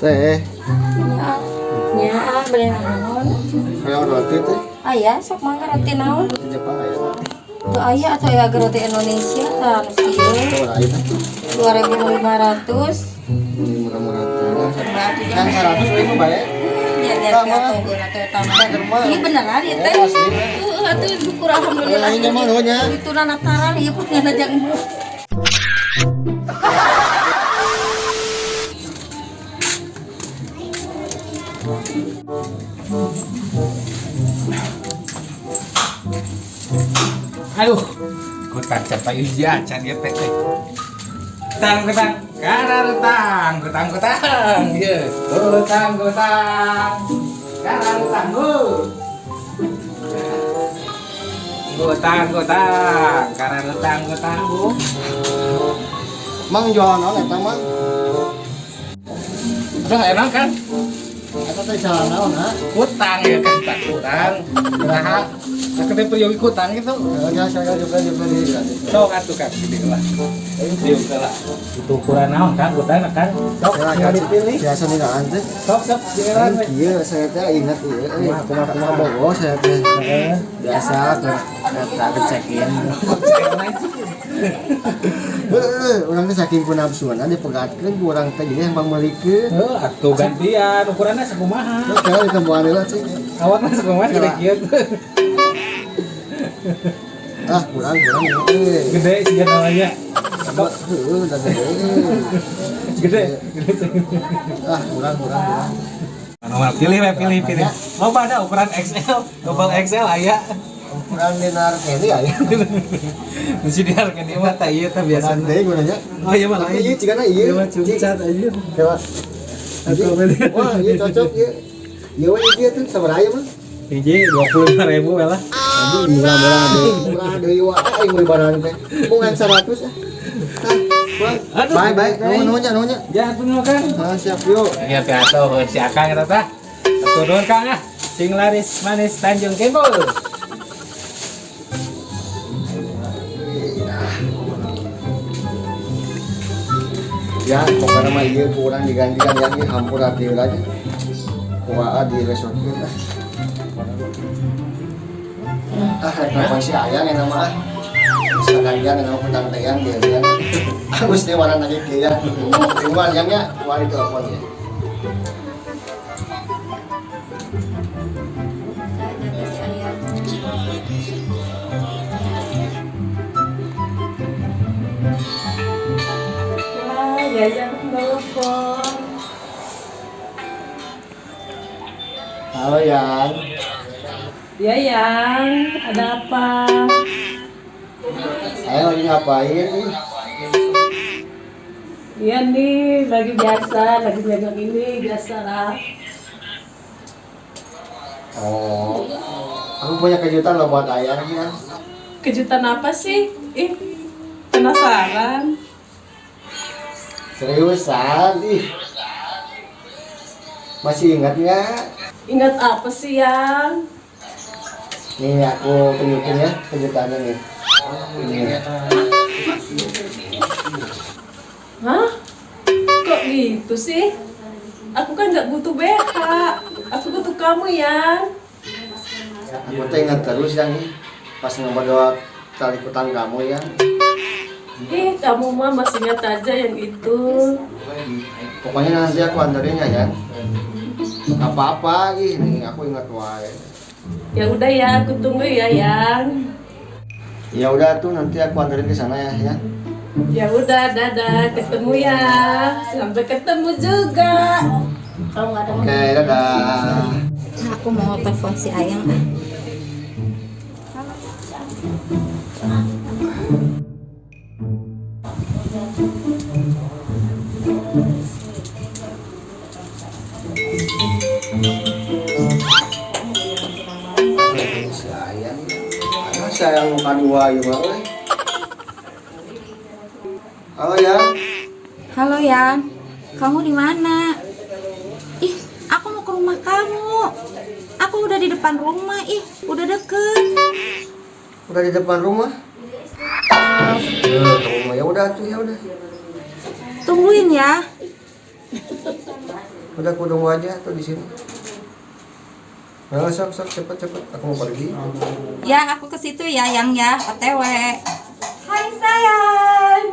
Teh. Ya, ya, beli naon? Kayak roti teh. Ayah, sok mangga roti naon? Di Jepang aya. Tuh ayah atau ya roti Indonesia kan kieu Ora aya. 2.500. Murah-murah teh. Berarti Kan 100.000 bae. ya dia tunggu nanti utama. Ini beneran ya teh? Asli. Atuh syukur alhamdulillah. Ini mah nuhunnya. Itu nataran ieu pun ngajak. Aduh, kutang capai ujian, can ya teh. Kutang, ya. Kutang, kararutang, kararutang, bu. Mang jual naon eta mah? Udah enak kan? Eta teh jalan naon ha? Kutang ya kan, tak kutang. Nah, kita pergi kutang gitu. Ya saya juga di. Sok atuh kan, gitu lah. Diuk lah. Itu ukuran naon kan, kutang kan. Sok, tinggal dipilih. Biasa nih kan teh. Sok, giliran. Iya, saya teh ingat ieu. Kumaha bogo saya teh. Biasa ke eta kecekin. Urang teh saking ku nafsuana dipegatkeun ku urang teh jadi emang meulikeun. Heuh, atuh gantian ukuranna sakumaha. Kalau ditembuhan heula cing. Awakna sakumaha gede kieu. Ah, kurang. Gede sih namanya. Heuh, udah gede. Gede. Ah, kurang. Nomor pilih. Loba ada ukuran XL, double XL aya. Kurang dinar kene aya. Mesti dihargain di mata ieu teh biasa. Santai gunanya. Oh iya mah Ieu cigana ieu. Ieu mah cumcat aja. Coba. Wah, ieu cocok ieu. Ieu ieu tuh sabaraha ieu mah? Hiji 25.000 we lah. Aduh, murah deui wae aing beli barang teh. Bungan 100 ah. Aduh, Bye. Nuhunnya. Jangan punya kan. Ah, siap yuk. Ya atuh si Akang eta tah. Turun Kang ah. Sing laris manis Tanjung Kembul. Ya, pokoknya mah ieu kurang digantikan yang ieu hampur hati aja. Kumaha di resortkeun ah. Kenapa si ayang yang nama ah? Bisa gantian yang nama petang tayang dia yang Agus dia warna lagi dia. Tinggal yangnya wali telepon ya. Ya telepon. Halo Yang. Ya Yang, ada apa? Ayang lagi ngapain nih? Iya nih, lagi biasa, lagi jaga ini biasa lah. Oh, aku punya kejutan loh buat Ayang ya. Kejutan apa sih? Penasaran. Seriusan ih. Masih ingat nggak? Ingat apa sih Yang? Nih aku tunjukin ya kejutannya nih. Ini. Hah? Kok gitu sih? Aku kan nggak butuh BH. Aku butuh kamu Yang. Aku tuh ingat terus yang nih. Pas ngebodot tali kutang kamu ya. Kamu mah masih ingat aja yang itu. Pokoknya nanti aku anterin ya. Apa-apa nih aku ingat wae. Ya udah ya, aku tunggu ya Yang. Ya udah tuh nanti aku anterin ke sana ya. Ya udah, dadah, ketemu ya. Sampai ketemu juga. Kalau nggak ada Oke, dadah. aku mau telepon si Ayang ah. Sayang muka dua ya Mbak. Halo ya. Halo Yang, kamu di mana? Ih, aku mau ke rumah kamu. Aku udah di depan rumah, udah deket. Udah di depan rumah? Ya udah tuh ya udah. Tungguin ya. Udah aku nunggu aja tuh di sini. Nah, sok cepet aku mau pergi. Ya, aku ke situ ya, Yang ya, OTW. Hai sayang.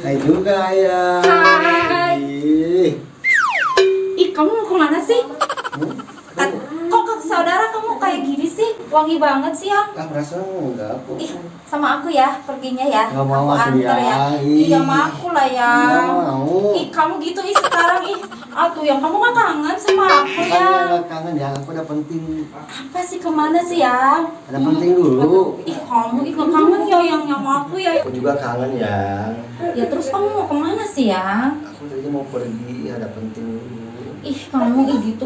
Hai juga ayah. Hai. Ih. Ih, kamu mau kemana sih? Kok ke saudara kamu kayak gini sih? Wangi banget sih, Yang. Ah, perasaan enggak aku. Ih, sama aku ya perginya ya. Nggak mau Aku aku anter ya. Iya, sama aku lah ya. Nggak mau. Ih, kamu gitu sekarang Aduh, Yang kamu gak kangen sama aku ya. Makanya nggak kangen ya, aku ada penting. Apa sih kemana sih ya? Ada penting dulu. Ih, kamu gak kangen ya yang sama aku ya. Aku juga kangen ya. Ya terus kamu mau kemana sih ya? Aku tadi mau pergi, ada penting dulu. Ih, kamu gitu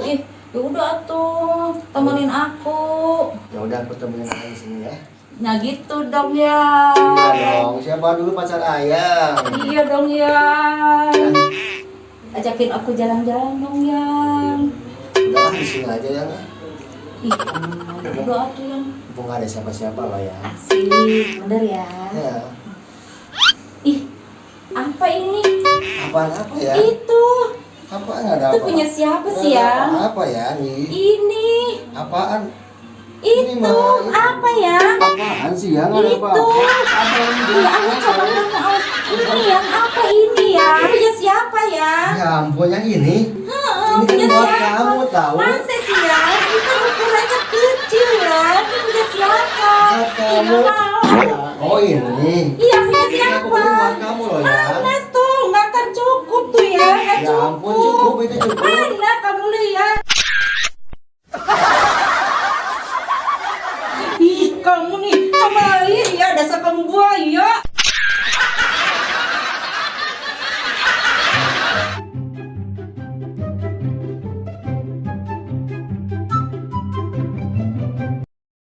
Ya udah tuh, temenin aku. Ya udah aku temenin ayah di sini ya. Nah gitu dong ya. Iya dong, siapa dulu pacar ayah? Iya dong ya. Ajakin aku jalan-jalan dong ya. Udah di sini aja ya. Ih, kamu udah tuh Yang. Mumpung nggak ada siapa-siapa lah ya. Asik, bener ya. Ya. Ih, apa ini? Apaan apa ya? Itu. Apaan nggak ada Itu apa? punya siapa Nggak sih ada ya? Apa ya nih? Ini. Apaan? Ini Itu mah. apa ya? Apaan sih ya? Nggak ada Itu. apa-apa. Apa yang Iya, aku coba kamu. Ini yang apa ini ya? Punya siapa ya? Ya ampun, yang ini. Heeh, Ini kan punya buat siapa? kamu tahu. Masa sih ya? Itu ukurannya kecil ya. Ini punya siapa? Buat Ih, kamu. nggak mau. Oh ini. Iya, punya Ini aku siapa? beli buat kamu loh ya. Mana tuh? Nggak akan cukup tuh ya. Nggak Ya ampun, cukup itu cukup.